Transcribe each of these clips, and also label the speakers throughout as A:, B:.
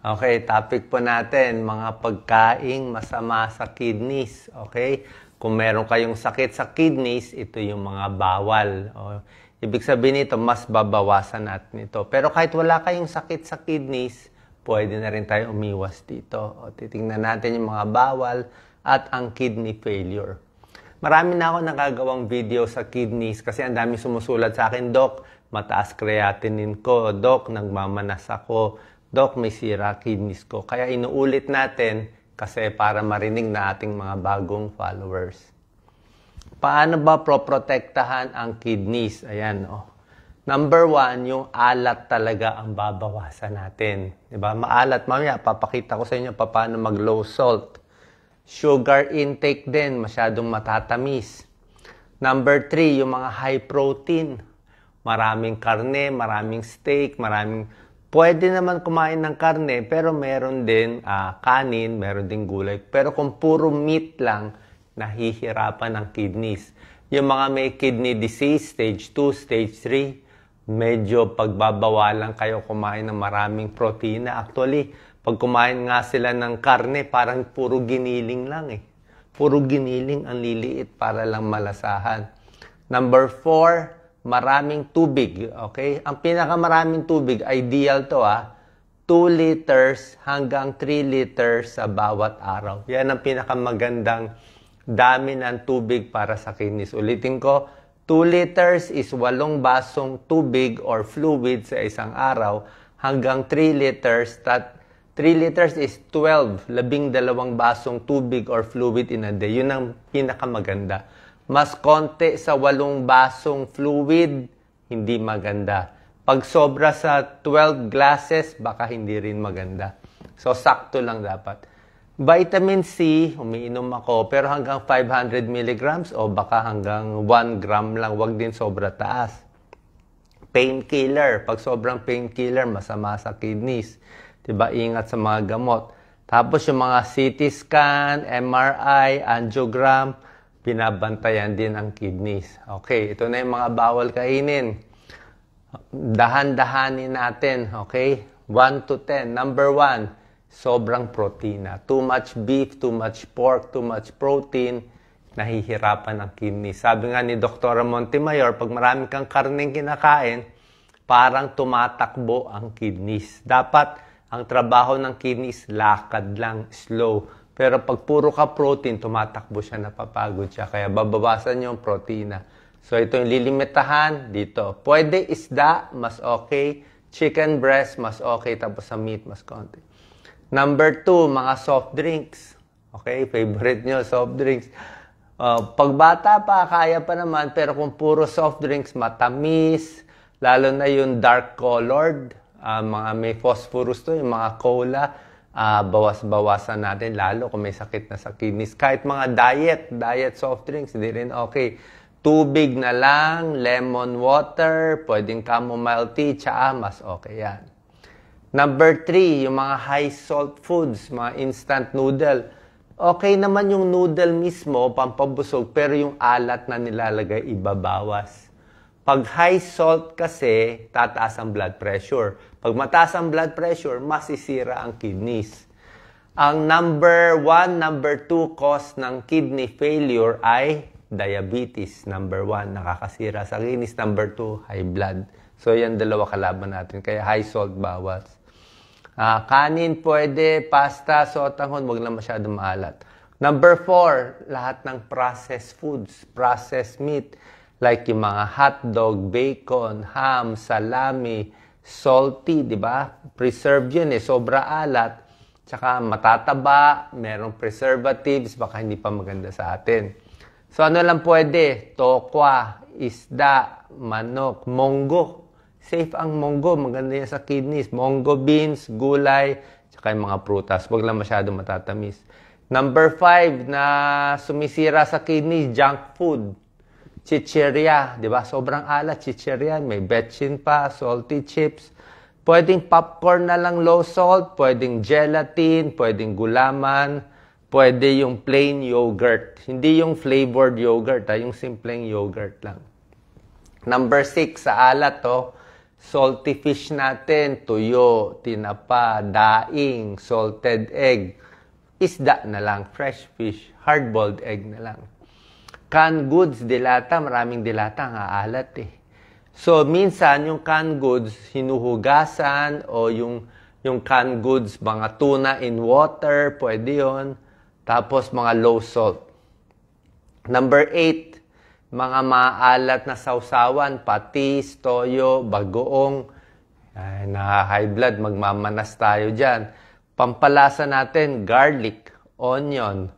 A: Okay, topic po natin, mga pagkaing masama sa kidneys. Okay? Kung meron kayong sakit sa kidneys, ito yung mga bawal. Ibig sabihin nito, mas babawasan natin ito. Pero kahit wala kayong sakit sa kidneys, pwede na rin tayo umiwas dito. Titingnan natin yung mga bawal at ang kidney failure. Marami na ako nakagawang video sa kidneys kasi ang dami sumusulat sa akin, Doc, mataas creatinine ko. Doc, nagmamanas ako. Doc, may sira kidneys ko. Kaya inuulit natin kasi para marinig na ating mga bagong followers. Paano ba proprotektahan ang kidneys? Ayan, Number 1, yung alat talaga ang babawasan natin. Diba? Maalat. Mamaya, papakita ko sa inyo paano mag-low salt. Sugar intake din, masyadong matatamis. Number 3, yung mga high protein. Maraming karne, maraming steak, pwede naman kumain ng karne, pero meron din kanin, meron din gulay. Pero kung puro meat lang, nahihirapan ang kidneys. Yung mga may kidney disease, stage 2, stage 3, medyo pagbabawalan kayo kumain ng maraming protina. Actually, pag kumain nga sila ng karne, parang puro giniling lang Puro giniling ang liliit para lang malasahan. Number 4, maraming tubig, okay? Ang pinakamaraming tubig, ideal to 2 liters hanggang 3 liters sa bawat araw. Yan ang pinakamagandang dami ng tubig para sa kidneys. Ulitin ko, 2 liters is 8 basong tubig or fluid sa isang araw hanggang 3 liters. 3 liters is 12 basong tubig or fluid in a day. Yun ang pinakamaganda. Mas konti sa 8 basong fluid, hindi maganda. Pag sobra sa 12 glasses, baka hindi rin maganda. So, sakto lang dapat. Vitamin C, umiinom ako, pero hanggang 500 milligrams o baka hanggang 1 gram lang, wag din sobra taas. Painkiller, pag sobrang painkiller, masama sa kidneys. Diba? Ingat sa mga gamot. Tapos yung mga CT scan, MRI, angiogram, binabantayan din ang kidneys. Okay, ito na yung mga bawal kainin. Dahan-dahanin natin, okay? 1 to 10. Number 1, sobrang protina. Too much beef, too much pork, too much protein, nahihirapan ang kidneys. Sabi nga ni Dr. Montemayor, pag marami kang karneng kinakain, parang tumatakbo ang kidneys. Dapat ang trabaho ng kidneys, lakad lang, slow. Pero pag puro ka protein, tumatakbo siya, napapagod siya. Kaya babawasan yung protina. So ito yung lilimitahan dito. Pwede isda, mas okay. Chicken breast, mas okay. Tapos sa meat, mas konti. Number 2, mga soft drinks. Okay, favorite nyo, soft drinks. Pag bata pa, kaya pa naman. Pero kung puro soft drinks, matamis. Lalo na yung dark colored. Mga may phosphorus to, yung mga cola. Bawas-bawasan natin lalo kung may sakit na sa kidneys. Kahit mga diet soft drinks, hindi rin okay. Tubig na lang, lemon water, pwedeng chamomile tea, tsaa, mas okay yan. Number 3, yung mga high salt foods, mga instant noodle. Okay naman yung noodle mismo, pampabusog, pero yung alat na nilalagay, ibabawas. Pag high salt kasi, tataas ang blood pressure. Pag mataas ang blood pressure, masisira ang kidneys. Ang number 1, number 2 cause ng kidney failure ay diabetes. Number 1, nakakasira sa kidneys. Number 2, high blood. So, yan dalawa kalaban natin. Kaya high salt bawas. Kanin pwede, pasta, sotanghon, wag lang masyadong maalat. Number 4, lahat ng processed foods, processed meat. Like yung mga hotdog, bacon, ham, salami, salty, di ba? Preserved yun sobra alat. Tsaka matataba, merong preservatives, baka hindi pa maganda sa atin. So ano lang pwede? Tokwa, isda, manok, monggo. Safe ang monggo, maganda yan sa kidneys. Monggo beans, gulay, tsaka yung mga prutas. Huwag lang masyado matatamis. Number 5 na sumisira sa kidneys, junk food. Chichirya, di ba? Sobrang alat, chichirya. May betchin pa, salty chips. Pwedeng popcorn na lang low salt, pwedeng gelatin, pwedeng gulaman, pwede yung plain yogurt. Hindi yung flavored yogurt, yung simpleng yogurt lang. Number 6 sa alat salty fish natin, tuyo, tinapa, daing, salted egg. Isda na lang, fresh fish, hard-boiled egg na lang. Canned goods, dilata, maraming dilata, ang aalat eh. So, minsan, yung canned goods, hinuhugasan, o yung canned goods, mga tuna in water, pwede yun. Tapos, mga low salt. Number 8, mga maalat na sausawan, patis, toyo, bagoong. Ay, high blood, magmamanas tayo dyan. Pampalasa natin, garlic, onion,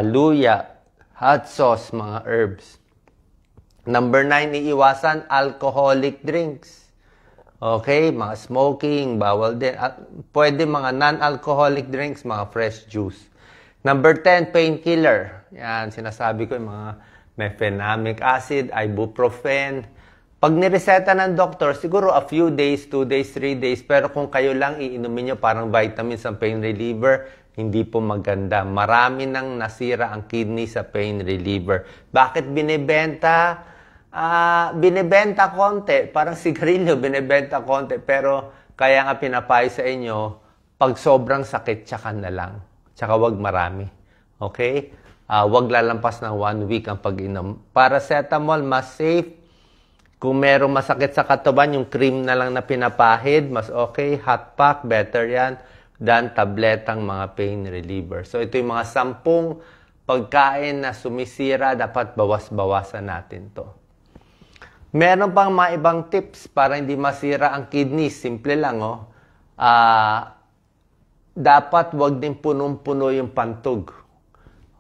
A: luya, hot sauce, mga herbs. Number 9, iiwasan alcoholic drinks. Okay, mga smoking, bawal din. Pwede mga non-alcoholic drinks, mga fresh juice. Number 10, painkiller. Yan, sinasabi ko yung mga mefenamic acid, ibuprofen. Pag nireseta ng doktor, siguro a few days, 2 days, 3 days. Pero kung kayo lang iinumin nyo parang vitamins ang pain reliever, hindi po maganda. Marami nang nasira ang kidney sa pain reliever. Bakit binibenta? Binibenta konti, parang sigarilyo, binibenta konti, pero kaya nga pinapayo sa inyo, pag sobrang sakit, tsaka na lang. Tsaka wag marami. Okay? Wag lalampas ng 1 week ang pag-inom. Paracetamol, mas safe. Kung merong masakit sa katawan, yung cream na lang na pinapahid, mas okay. Hot pack, better yan than tabletang mga pain reliever. So ito yung mga 10 pagkain na sumisira, dapat bawas-bawasan natin to. Meron pang mga ibang tips para hindi masira ang kidney. Simple lang, oh. Dapat wag din punong-puno yung pantog.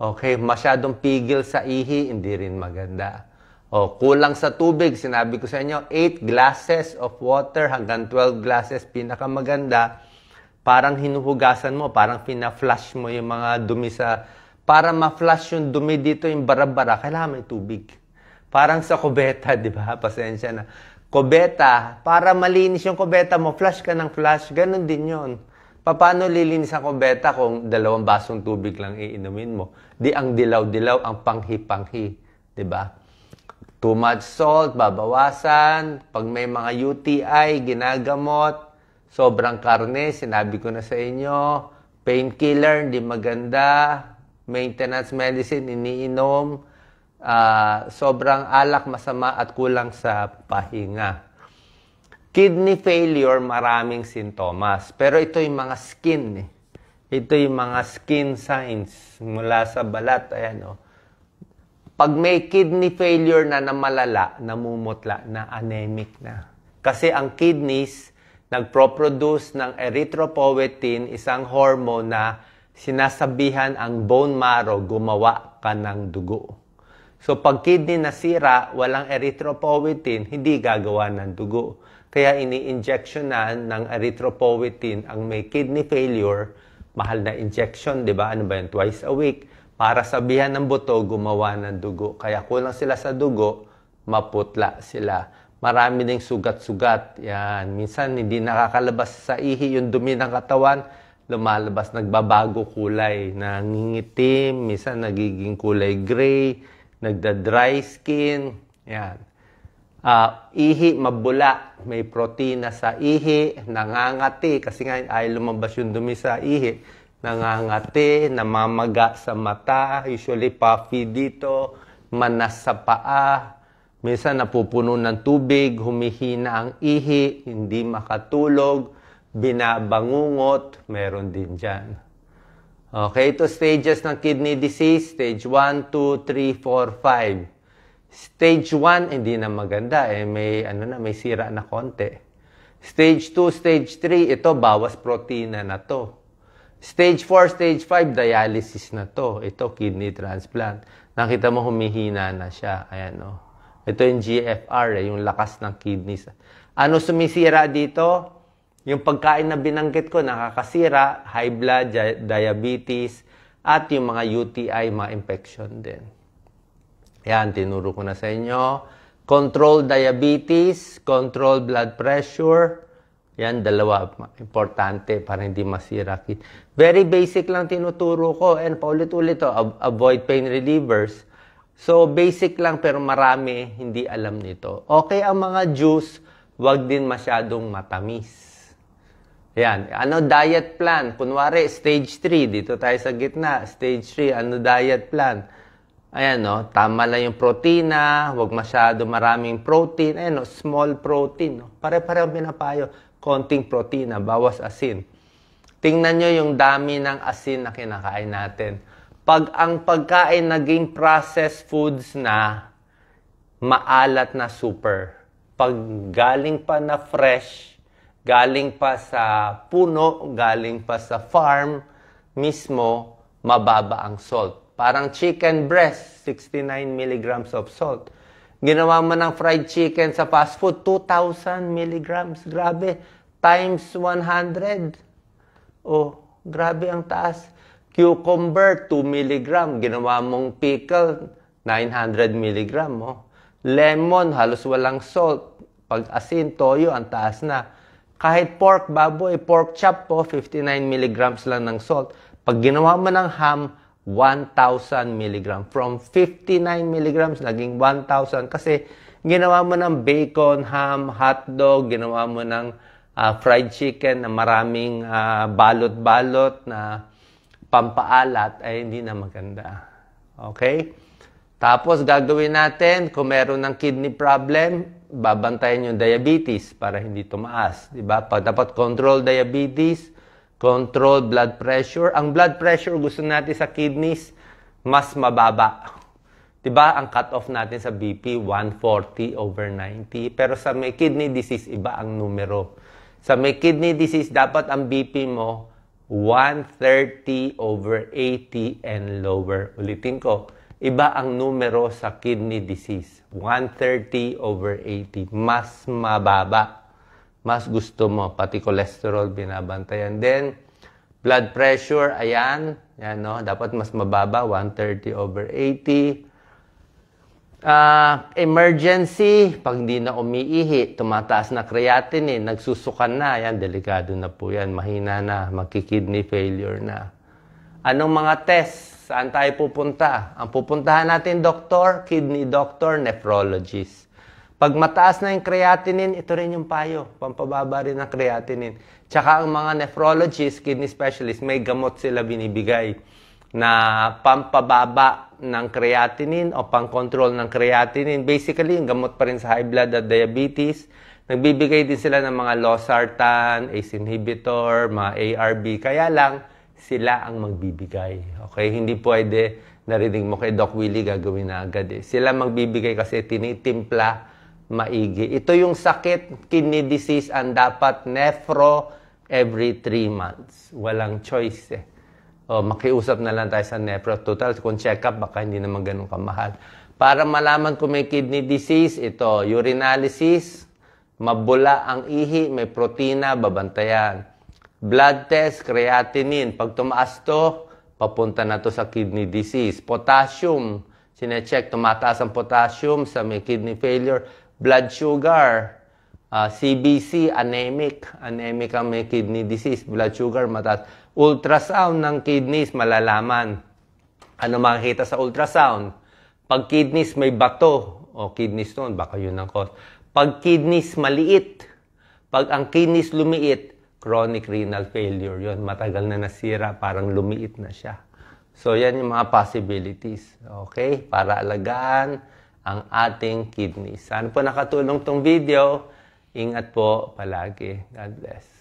A: Okay, masyadong pigil sa ihi, hindi rin maganda. O, kulang sa tubig, sinabi ko sa inyo, 8 glasses of water hanggang 12 glasses, pinakamaganda. Parang hinuhugasan mo, parang pina-flush mo yung mga dumi sa... Para ma-flush yung dumi dito, yung bara-bara, kailangan may tubig. Parang sa kubeta, di ba? Pasensya na. Kubeta, para malinis yung kubeta mo, flush ka ng flush, ganun din yon. Paano lilinis ang kubeta kung 2 basong tubig lang iinumin mo? Di ang dilaw-dilaw, ang panghi-panghi. Di ba? Too much salt, babawasan. Pag may mga UTI, ginagamot. Sobrang karne, sinabi ko na sa inyo. Painkiller, hindi maganda. Maintenance medicine, iniinom. Sobrang alak, masama at kulang sa pahinga. Kidney failure, maraming sintomas. Pero ito yung mga skin. Ito yung mga skin signs mula sa balat. Ayan, oh. Pag may kidney failure na malala, namumutla, na anemic na. Kasi ang kidneys, nagproproduce ng erythropoietin, isang hormone na sinasabihan ang bone marrow, gumawa ka ng dugo. So, pag kidney nasira, walang erythropoietin, hindi gagawa ng dugo. Kaya ini-injectionan ng erythropoietin ang may kidney failure, mahal na injection, di ba? Ano ba yun? Twice a week. Para sabihan ng buto, gumawa ng dugo. Kaya kulang sila sa dugo, maputla sila. Marami ding sugat-sugat. Yan. Minsan, hindi nakakalabas sa ihi yung dumi ng katawan, lumalabas, nagbabago kulay, nangingitim, minsan nagiging kulay gray, nagda-dry skin. Yan. Ihi, mabula. May protina sa ihi, nangangati. Kasi nga, ay lumabas yung dumi sa ihi. Nangangati, namamaga sa mata, usually puffy dito, manas sa paa. Minsan napupuno ng tubig, humihina ang ihi, hindi makatulog, binabangungot, meron din dyan. Okay, ito stages ng kidney disease, stage 1, 2, 3, 4, 5. Stage 1, hindi na maganda, may sira na konti. Stage 2, stage 3, ito bawas protina na to. Stage 4, stage 5, dialysis na to. Ito, kidney transplant. Nakita mo, humihina na siya. Ayan, oh. Ito yung GFR, yung lakas ng kidneys. Ano sumisira dito? Yung pagkain na binanggit ko, nakakasira, high blood, diabetes, at yung mga UTI, mga infection din. Yan, tinuro ko na sa inyo. Control diabetes, control blood pressure. Yan, dalawa, importante para hindi masira. Very basic lang tinuturo ko. And paulit-ulit to, avoid pain relievers. So, basic lang pero marami hindi alam nito. Okay ang mga juice, wag din masyadong matamis. Yan. Ano diet plan? Kunwari, stage 3. Dito tayo sa gitna. Stage 3, ano diet plan? Ayan, no? Tama lang yung protina. Huwag masyado maraming protein. Ayan, no? Small protein. No? Pare-pareho pinapayo. Konting protina, bawas asin. Tingnan nyo yung dami ng asin na kinakain natin. Pag ang pagkain naging processed foods na, maalat na super. Pag galing pa na fresh, galing pa sa puno, galing pa sa farm mismo, mababa ang salt. Parang chicken breast, 69 milligrams of salt. Ginawa mo ng fried chicken sa fast food, 2,000 milligrams. Grabe. Times 100. Oh, grabe ang taas. Cucumber, 2 milligram. Ginawa mong pickle, 900 milligram. Oh. Lemon, halos walang salt. Pag asin, toyo, ang taas na. Kahit pork, baboy, pork chop po, 59 milligrams lang ng salt. Pag ginawa mo ng ham, 1,000 milligram. From 59 milligrams, naging 1,000. Kasi ginawa mo ng bacon, ham, hotdog, ginawa mo ng fried chicken na maraming balot-balot na pampaalat, ay hindi na maganda. Okay? Tapos gagawin natin, kung meron ng kidney problem, babantayan yung diabetes para hindi tumaas. Diba? Dapat control diabetes, control blood pressure. Ang blood pressure gusto natin sa kidneys, mas mababa. Diba? Ang cut-off natin sa BP, 140/90. Pero sa may kidney disease, iba ang numero. Sa may kidney disease, dapat ang BP mo, 130/80 and lower. Ulitin ko. Iba ang numero sa kidney disease. 130/80. Mas mababa. Mas gusto mo. Pati cholesterol binabantayan. Then, blood pressure, ayan. Yan, no? Dapat mas mababa. 130/80. Emergency, pag hindi na umiihi, tumataas na creatinine, nagsusukan na. Yan, delikado na po yan. Mahina na. Magki-kidney failure na. Anong mga tests? Saan tayo pupunta? Ang pupuntahan natin, doktor, kidney doctor, nephrologist. Pag mataas na yung creatinine, ito rin yung payo. Pampababa rin ng creatinine. Tsaka ang mga nephrologist, kidney specialist, may gamot sila binibigay na pampababa ng creatinine o pang-control ng creatinine. Basically, yung gamot pa rin sa high blood at diabetes. Nagbibigay din sila ng mga losartan, ACE inhibitor, mga ARB. Kaya lang, sila ang magbibigay. Okay? Hindi pwede, narinig mo kay Doc Willie, gagawin na agad eh. Sila magbibigay kasi tinitimpla maigi. Ito yung sakit, kidney disease, ang dapat nephro every 3 months. Walang choice eh. O, makiusap na lang tayo sa nephro. Total, kung check-up, baka hindi naman ganun kamahal. Para malaman kung may kidney disease, ito, urinalysis, mabula ang ihi, may protina, babantayan. Blood test, creatinine. Pag tumaas to, papunta na to sa kidney disease. Potassium, sinecheck, tumataas ang potassium sa may kidney failure. Blood sugar, CBC, anemic. Anemic ang may kidney disease. Blood sugar, mataas. Ultrasound ng kidneys, malalaman. Ano makikita sa ultrasound? Pag kidneys may bato, o kidney stone, baka yun ang cause. Pag kidneys maliit, pag ang kidneys lumiit, chronic renal failure. Yun, matagal na nasira, parang lumiit na siya. So, yan yung mga possibilities. Okay? Para alagaan ang ating kidneys. Sana po nakatulong tong video. Ingat po palagi. God bless.